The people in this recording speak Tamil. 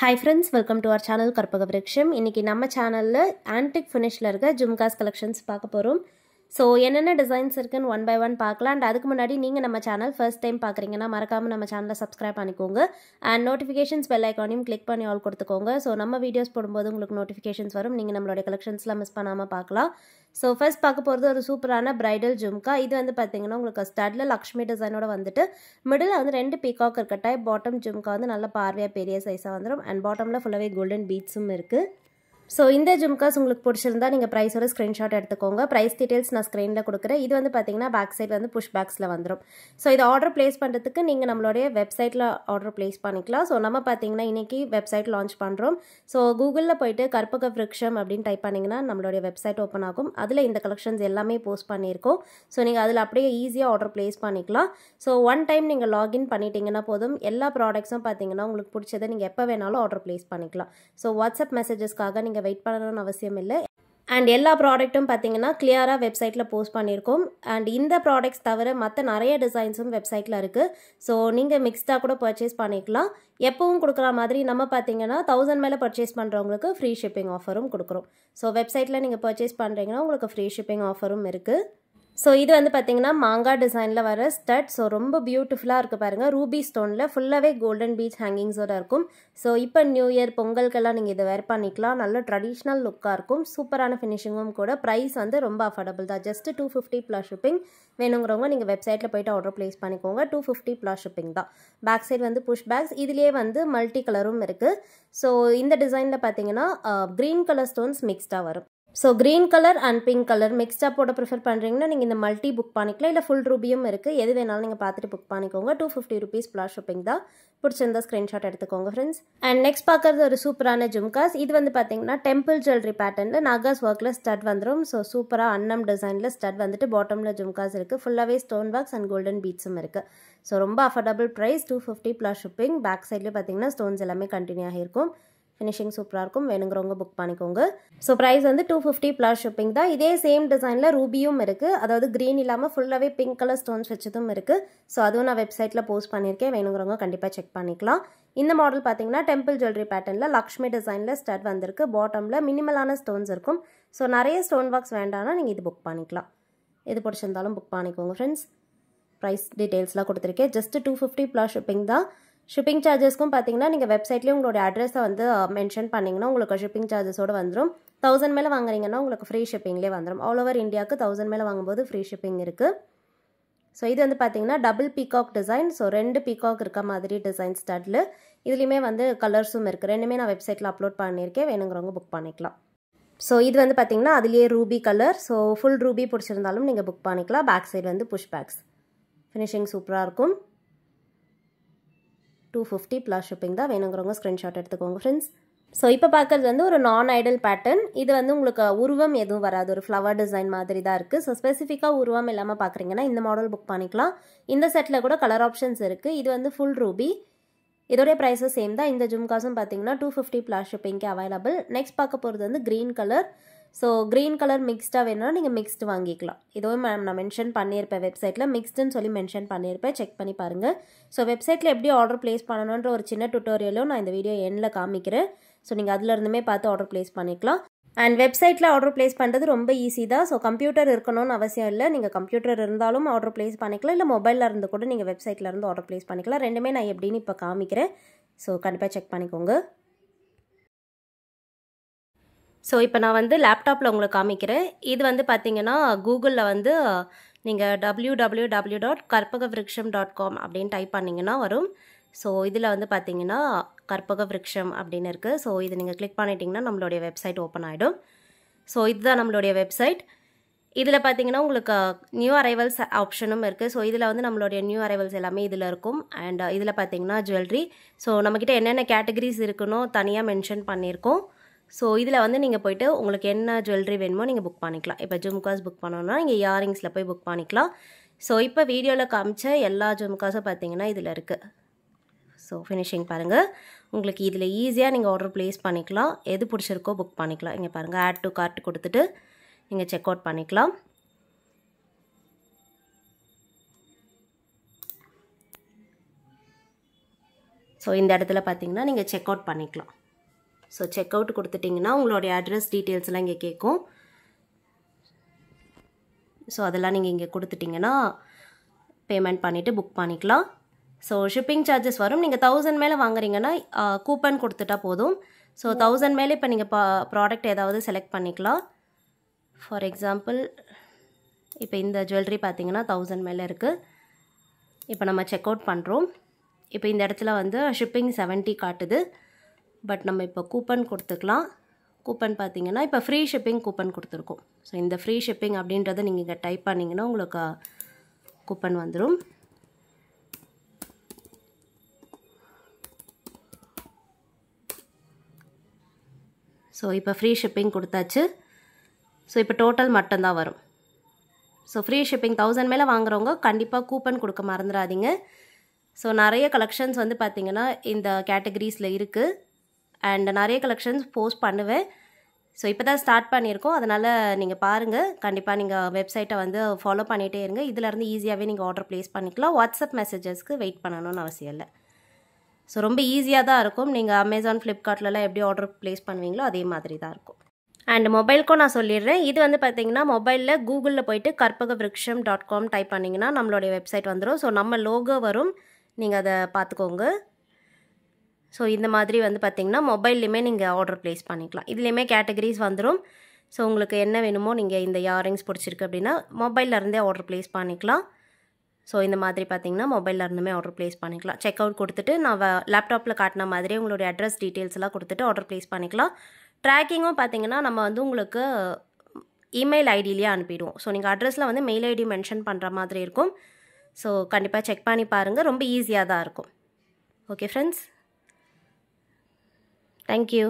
Hi friends, welcome to our channel Karpagavriksham. இன்னைக்கு நம்ம சேனல்ல antique finishல இருக்க ஜும்காஸ் collections பார்க்க போறோம். So என்னென்ன டிசைன்ஸ் இருக்குன்னு ஒன் பை ஒன் பார்க்கலாம். அண்ட் அதுக்கு முன்னாடி நீங்கள் நம்ம சேனல் ஃபர்ஸ்ட் டைம் பார்க்குறீங்கன்னா மறக்காமல் நம்ம சேனலை சப்ஸ்கிரைப் பண்ணிக்கோங்க. அண்ட் நோட்டிஃபிகேஷன்ஸ் பெல் ஐக்கானையும் கிளிக் பண்ணி ஆல் கொடுத்துக்கோங்க. ஸோ நம்ம வீடியோஸ் போடும்போது உங்களுக்கு நோட்டிஃபிகேஷன்ஸ் வரும். நீங்கள் நம்மளுடைய கலெக்ஷன்ஸ்லாம் மிஸ் பண்ணாமல் பார்க்கலாம். ஸோ ஃபர்ஸ்ட் பார்க்க போகிறது ஒரு சூப்பரான பிரைடல் ஜும்கா. இது வந்து பார்த்தீங்கன்னா உங்களுக்கு ஸ்டட்டில் லக்ஷ்மி டிசைனோட வந்துட்டு மிடில் வந்து 2 பீகாக் இருக்க டைப். பாட்டம் ஜும்கா வந்து நல்ல பார்வையாக பெரிய சைஸாக வந்துடும். அண்ட் பாட்டமில் ஃபுல்லாகவே கோல்டன் பீட்ஸும் இருக்குது. ஸோ இந்த ஜும்காஸ் உங்களுக்கு பிடிச்சிருந்தா நீங்கள் ப்ரைஸோட ஸ்க்ரீன்ஷாட் எடுத்துக்கோங்க. ப்ரைஸ் டீட்டெயில்ஸ் நான் ஸ்க்ரீனில் கொடுக்குறேன். இது வந்து பார்த்தீங்கன்னா பேக் சைட் வந்து புஷ் பேக்ஸில் வந்துடும். ஸோ இதை ஆர்டர் ப்ளேஸ் பண்ணுறதுக்கு நீங்கள் நம்மளுடைய வெப்சைட்டில் ஆர்டர் ப்ளேஸ் பண்ணிக்கலாம். ஸோ நம்ம பார்த்தீங்கன்னா இன்றைக்கி வெப்சைட் லான்ச் பண்ணுறோம். ஸோ கூகுளில் போய்ட்டு கற்பகவிருக்ஷம் அப்படின்னு டைப் பண்ணிங்கன்னா நம்மளுடைய வெப்சைட் ஓப்பன் ஆகும். அதில் இந்த கலெக்ஷன்ஸ் எல்லாமே போஸ்ட் பண்ணியிருக்கோம். ஸோ நீங்கள் அதில் அப்படியே ஈஸியாக ஆர்டர் ப்ளேஸ் பண்ணிக்கலாம். ஸோ ஒன் டைம் நீங்கள் லாகின் பண்ணிட்டீங்கன்னா போதும், எல்லா ப்ராடக்ட்ஸும் பார்த்தீங்கன்னா உங்களுக்கு பிடிச்சதை நீங்கள் எப்போ வேணாலும் ஆர்டர் ப்ளேஸ் பண்ணிக்கலாம். ஸோ வாட்ஸ்அப் மெசேஜஸ்க்காக நீங்கள் வெயிட் பண்ணணும்னு அவசியம் இல்லை. அண்ட் எல்லா ப்ராடக்ட்டும் பார்த்தீங்கன்னா கிளியராக வெப்சைட்டில் போஸ்ட் பண்ணியிருக்கோம். அண்ட் இந்த ப்ராடக்ட்ஸ் தவிர மற்ற நிறைய டிசைன்ஸும் வெப்சைட்டில் இருக்குது. ஸோ நீங்கள் மிக்ஸ்டாக கூட பர்ச்சேஸ் பண்ணிக்கலாம். எப்பவும் கொடுக்குற மாதிரி நம்ம பார்த்தீங்கன்னா 1000 மேலே பர்ச்சேஸ் பண்ணுறவங்களுக்கு ஃப்ரீ ஷிப்பிங் ஆஃபரும் கொடுக்குறோம். ஸோ வெப்சைட்டில் நீங்கள் பர்ச்சேஸ் பண்ணுறீங்கன்னா உங்களுக்கு ஃப்ரீ ஷிப்பிங் ஆஃபரும் இருக்குது. ஸோ இது வந்து பார்த்தீங்கன்னா மாங்கா டிசைனில் வர ஸ்டட். ஸோ ரொம்ப பியூட்டிஃபுல்லாக இருக்குது பாருங்கள். ரூபி ஸ்டோனில் ஃபுல்லாகவே கோல்டன் பீச் ஹேங்கிங்ஸோடு இருக்கும். ஸோ இப்போ நியூ இயர் பொங்கலுக்கெல்லாம் நீங்கள் இதை வேர் பண்ணிக்கலாம். நல்ல ட்ரெடிஷ்னல் லுக்காக இருக்கும். சூப்பரான ஃபினிஷிங்கும் கூட. ப்ரைஸ் வந்து ரொம்ப அஃபோர்டபுள் தான். Just 250 plus shipping. வேணுங்கிறவங்க நீங்கள் வெப்சைட்டில் போய்ட்டு ஆர்டர் ப்ளேஸ் பண்ணிக்கோங்க. 250 ப்ளஸ் ஷிப்பிங் தான். பேக் சைடு வந்து புஷ் பேக்ஸ். இதுலேயே வந்து மல்டி கலரும் இருக்குது. ஸோ இந்த டிசைனில் பார்த்தீங்கன்னா க்ரீன் கலர் ஸ்டோன்ஸ் மிக்ஸ்டாக வரும். So green colour and pink colour மிக்ஸ்டாக போட ப்ரிஃபர் பண்ணுறீங்கன்னா நீங்கள் இந்த மல்டி புக் பண்ணிக்கலாம். இல்லை ஃபுல் ரூபியும் இருக்குது. எது வேணாலும் நீங்கள் பார்த்துட்டு புக் பண்ணிக்கோங்க. 250 rupees ப்ளஸ் ஷிப்பிங் தான். பிடிச்சிருந்தா ஸ்க்ரீன்ஷாட் எடுத்துக்கோங்க ஃப்ரெண்ட்ஸ். அண்ட் நெக்ஸ்ட் பார்க்குறது ஒரு சூப்பரான ஜும்காஸ். இது வந்து பார்த்தீங்கன்னா டெம்பிள் ஜுவல்லரி பேட்டர்னில் நாகாஸ் ஒர்க்கில் ஸ்டட் வந்துடும். ஸோ சூப்பராக அன்னம் டிசைனில் ஸ்டட் வந்துட்டு பாட்டமில் ஜும்காஸ் இருக்குது. ஃபுல்லாகவே ஸ்டோன் ஒர்க்ஸ் அண்ட் கோல்டன் பீட்ஸும் இருக்குது. ஸோ ரொம்ப affordable price. 250 plus shipping. Back சைட்லேயே பார்த்தீங்கன்னா ஸ்டோன்ஸ் எல்லாமே கண்டினியூ ஆகிருக்கும். ஃபினிஷிங் சூப்பராக இருக்கும். வேணுங்கிறவங்க புக் பண்ணிக்கோங்க. ஸோ ப்ரைஸ் வந்து 250 ப்ளஸ் ஷிப்பிங் தான். இதே சேம் டிசைனில் ரூபியும் இருக்குது. அதாவது க்ரீன் இல்லாமல் ஃபுல்லாகவே பிங்க் கலர் ஸ்டோன்ஸ் வச்சதும் இருக்குது. ஸோ அதுவும் நான் வெப்சைட்டில் போஸ்ட் பண்ணியிருக்கேன். வேணுங்கிறவங்க கண்டிப்பாக செக் பண்ணிக்கலாம். இந்த மாடல் பார்த்தீங்கன்னா டெம்பிள் ஜுவல்லரி பேட்டர்னில் லக்ஷ்மி டிசைனில் ஸ்டட் வந்திருக்கு. பாட்டமில் மினிமலான ஸ்டோன்ஸ் இருக்கும். ஸோ நிறைய ஸ்டோன் ஒர்க்ஸ் வேண்டாம்னா நீங்கள் இது புக் பண்ணிக்கலாம். எது பிடிச்சிருந்தாலும் புக் பண்ணிக்கோங்க ஃப்ரெண்ட்ஸ். ப்ரைஸ் டீட்டெயில்ஸ்லாம் கொடுத்துருக்கேன். ஜஸ்ட் 250 ப்ளஸ் ஷிப்பிங் தான். ஷிப்பிங் சார்ஜஸ்க்கும் பார்த்தீங்கன்னா நீங்கள் வெப்சைட்லேயே உங்களோட அட்ரஸை வந்து மென்ஷன் பண்ணிங்கன்னா உங்களுக்கு ஷிப்பிங் சார்ஜஸோடு வந்துடும். 1000 மேலே வாங்குறீங்கன்னா உங்களுக்கு ஃப்ரீ ஷிப்பிங்லேயே வந்துடும். ஆல் ஓவர் இந்தியாவுக்கு 1000 மேலே வாங்கும்போது ஃப்ரீ ஷிப்பிங் இருக்குது. ஸோ இது வந்து பார்த்தீங்கன்னா double peacock design. So 2 peacock இருக்க மாதிரி டிசைன் ஸ்டட்டில். இதுலேயுமே வந்து கலர்ஸும் இருக்குது. ரெண்டுமே நான் வெப்சைட்டில் அப்லோட் பண்ணியிருக்கேன். வேணுங்கிறவங்க புக் பண்ணிக்கலாம். ஸோ இது வந்து பார்த்தீங்கன்னா அதுலேயே ruby colour. So full ruby பிடிச்சிருந்தாலும் நீங்கள் புக் பண்ணிக்கலாம். பேக் சைடு வந்து புஷ் பேக்ஸ். ஃபினிஷிங் சூப்பராக இருக்கும். 250 ப்ளஸ் ஷிப்பிங் தான். வேணுங்கிறவங்க ஸ்க்ரீன்ஷாட் எடுத்துக்கோங்க ஃப்ரெண்ட்ஸ். ஸோ இப்போ பார்க்குறது வந்து ஒரு நான் ஐடல் பேட்டர்ன். இது வந்து உங்களுக்கு உருவம் எதுவும் வராது. ஒரு ஃப்ளவர் டிசைன் மாதிரி தான் இருக்குது. ஸோ ஸ்பெசிஃபிக்காக உருவம் இல்லாமல் பார்க்குறீங்கன்னா இந்த மாடல் புக் பண்ணிக்கலாம். இந்த செட்டில் கூட கலர் ஆப்ஷன்ஸ் இருக்குது. இது வந்து ஃபுல் ரூபி. இதோடைய ப்ரைஸஸ் சேம் தான். இந்த ஜும்காஸும் பார்த்தீங்கன்னா 250 ப்ளஸ் ஷிப்பிங்க்கு அவைலபிள். நெக்ஸ்ட் பார்க்க போகிறது வந்து green colour. So green colour மிக்ஸ்டாக வேணும்னா நீங்கள் மிக்ஸ்டு வாங்கிக்கலாம். இதுவும் நான் மென்ஷன் பண்ணியிருப்பேன் வெப்சைட்டில். மிக்ஸ்டுன்னு சொல்லி மென்ஷன் பண்ணியிருப்பேன். செக் பண்ணி பாருங்கள். ஸோ வெப்சைட்டில் எப்படி ஆர்டர் ப்ளேஸ் பண்ணணுன்ற ஒரு சின்ன டுட்டோரியலும் நான் இந்த வீடியோ எண்டில் காமிக்கிறேன். ஸோ நீங்கள் அதிலிருந்துமே பார்த்து ஆர்டர் ப்ளேஸ் பண்ணிக்கலாம். அண்ட் வெப்சைட்டில் ஆர்டர் ப்ளேஸ் பண்ணுறது ரொம்ப ஈஸி தான். ஸோ கம்ப்யூட்டர் இருக்கணும்னு அவசியம் இல்லை. நீங்கள் கம்ப்யூட்டர் இருந்தாலும் ஆர்டர் ப்ளேஸ் பண்ணிக்கலாம். இல்லை மொபைலில் இருந்து கூட நீங்கள் வெப்சைட்டில் இருந்து ஆர்டர் ப்ளேஸ் பண்ணிக்கலாம். ரெண்டுமே நான் எப்படின்னு இப்போ காமிக்கிறேன். ஸோ கண்டிப்பாக செக் பண்ணிக்கோங்க. ஸோ இப்போ நான் வந்து லேப்டாப்பில் உங்களுக்கு காமிக்கிறேன். இது வந்து பார்த்தீங்கன்னா கூகுளில் வந்து நீங்கள் www.karpagavriksham.com அப்படின்னு டைப் பண்ணிங்கன்னா வரும். ஸோ இதில் வந்து பார்த்தீங்கன்னா கற்பகவிருக்ஷம் அப்படின்னு இருக்குது. ஸோ இது நீங்கள் கிளிக் பண்ணிட்டீங்கன்னா நம்மளுடைய வெப்சைட் ஓப்பன் ஆகிடும். ஸோ இதுதான் நம்மளுடைய வெப்சைட். இதில் பார்த்தீங்கன்னா உங்களுக்கு நியூ அரைவல்ஸ் ஆப்ஷனும் இருக்குது. ஸோ இதில் வந்து நம்மளுடைய நியூ அரைவல்ஸ் எல்லாமே இதில் இருக்கும். அண்ட் இதில் பார்த்தீங்கன்னா ஜுவல்லரி. ஸோ நம்மக்கிட்ட என்னென்ன கேட்டகரிஸ் இருக்குன்னோ தனியாக மென்ஷன் பண்ணியிருக்கோம். ஸோ இதில் வந்து நீங்கள் போய்ட்டு உங்களுக்கு என்ன ஜுவல்லரி வேணுமோ நீங்கள் புக் பண்ணிக்கலாம். இப்போ ஜும்காஸ் புக் பண்ணோன்னா நீங்கள் இயரிங்ஸில் போய் புக் பண்ணிக்கலாம். ஸோ இப்போ வீடியோவில் காமிச்ச எல்லா ஜும்காஸும் பார்த்தீங்கன்னா இதில் இருக்குது. ஸோ ஃபினிஷிங் பாருங்கள். உங்களுக்கு இதில் ஈஸியாக நீங்கள் ஆர்டர் ப்ளேஸ் பண்ணிக்கலாம். எது பிடிச்சிருக்கோ புக் பண்ணிக்கலாம். இங்கே பாருங்கள், ஆட் டு கார்ட் கொடுத்துட்டு நீங்கள் செக் அவுட் பண்ணிக்கலாம். ஸோ இந்த இடத்துல பார்த்தீங்கன்னா நீங்கள் செக் அவுட் பண்ணிக்கலாம். ஸோ செக் அவுட் கொடுத்துட்டிங்கன்னா உங்களுடைய அட்ரஸ் டீட்டெயில்ஸ்லாம் இங்கே கேட்கும். ஸோ அதெல்லாம் நீங்கள் இங்கே கொடுத்துட்டிங்கன்னா பேமெண்ட் பண்ணிவிட்டு புக் பண்ணிக்கலாம். ஸோ ஷிப்பிங் சார்ஜஸ் வரும். நீங்கள் 1000 மேலே வாங்குறீங்கன்னா கூப்பன் கொடுத்துட்டா போதும். ஸோ 1000 மேலே இப்போ நீங்கள் ப்ராடக்ட் ஏதாவது செலக்ட் பண்ணிக்கலாம். ஃபார் எக்ஸாம்பிள் இப்போ இந்த ஜுவல்லரி பார்த்தீங்கன்னா 1000 மேலே இருக்குது. இப்போ நம்ம செக் அவுட் பண்ணுறோம். இப்போ இந்த இடத்துல வந்து ஷிப்பிங் 70 காட்டுது. பட் நம்ம இப்போ கூப்பன் கொடுத்துக்கலாம். கூப்பன் பார்த்தீங்கன்னா இப்போ ஃப்ரீ ஷிப்பிங் கூப்பன் கொடுத்துருக்கோம். ஸோ இந்த ஃப்ரீ ஷிப்பிங் அப்படின்றத நீங்கள் இங்கே டைப் பண்ணிங்கன்னா உங்களுக்கு கூப்பன் வந்துடும். ஸோ இப்போ ஃப்ரீ ஷிப்பிங் கொடுத்தாச்சு. ஸோ இப்போ டோட்டல் மட்டும்தான் வரும். ஸோ ஃப்ரீ ஷிப்பிங் 1000 மேலே வாங்குறவங்க கண்டிப்பாக கூப்பன் கொடுக்க மறந்துடாதீங்க. ஸோ நிறைய கலெக்ஷன்ஸ் வந்து பார்த்திங்கன்னா இந்த கேட்டகரிஸில் இருக்குது. அண்ட் நிறைய கலெக்ஷன்ஸ் போஸ்ட் பண்ணுவேன். ஸோ இப்போ தான் ஸ்டார்ட் பண்ணியிருக்கோம். அதனால் நீங்கள் பாருங்கள். கண்டிப்பாக நீங்கள் வெப்சைட்டை வந்து ஃபாலோ பண்ணிகிட்டே இருங்க. இதிலேருந்து ஈஸியாகவே நீங்கள் ஆர்டர் ப்ளேஸ் பண்ணிக்கலாம். வாட்ஸ்அப் மெசேஜஸ்க்கு வெயிட் பண்ணணும்னு அவசியம் இல்லை. ஸோ ரொம்ப ஈஸியாக தான் இருக்கும். நீங்கள் அமேசான், ஃப்ளிப்கார்ட்லலாம் எப்படி ஆர்டர் ப்ளேஸ் பண்ணுவீங்களோ அதே மாதிரி தான் இருக்கும். அண்ட் மொபைலுக்கும் நான் சொல்லிடுறேன். இது வந்து பார்த்திங்கன்னா மொபைலில் கூகுளில் போய்ட்டு karpagavriksham.com டைப் பண்ணிங்கன்னா நம்மளுடைய வெப்சைட் வந்துடும். ஸோ நம்ம லோகோ வரும். நீங்கள் அதை பார்த்துக்கோங்க. ஸோ இந்த மாதிரி வந்து பார்த்திங்கன்னா மொபைல்லையுமே நீங்கள் ஆர்டர் ப்ளேஸ் பண்ணிக்கலாம். இதுலேயுமே கேட்டகரிஸ் வந்துடும். ஸோ உங்களுக்கு என்ன வேணுமோ நீங்கள் இந்த இயரிங்ஸ் பிடிச்சிருக்கு அப்படின்னா மொபைல்லேருந்தே ஆர்டர் ப்ளேஸ் பண்ணிக்கலாம். ஸோ இந்த மாதிரி பார்த்திங்கன்னா மொபைல்லேருந்துமே ஆர்டர் ப்ளேஸ் பண்ணிக்கலாம். செக் அவுட் கொடுத்துட்டு நான் லேப்டாப்பில் காட்டின மாதிரியே உங்களுடைய அட்ரஸ் டீட்டெயில்ஸ் எல்லாம் கொடுத்துட்டு ஆர்டர் ப்ளேஸ் பண்ணிக்கலாம். ட்ராக்கிங்கும் பார்த்திங்கன்னா நம்ம வந்து உங்களுக்கு இமெயில் ஐடியிலேயே அனுப்பிடுவோம். ஸோ நீங்கள் அட்ரஸில் வந்து மெயில் ஐடி மென்ஷன் பண்ணுற மாதிரி இருக்கும். ஸோ கண்டிப்பாக செக் பண்ணி பாருங்கள். ரொம்ப ஈஸியாக தான் இருக்கும். Okay friends, thank you.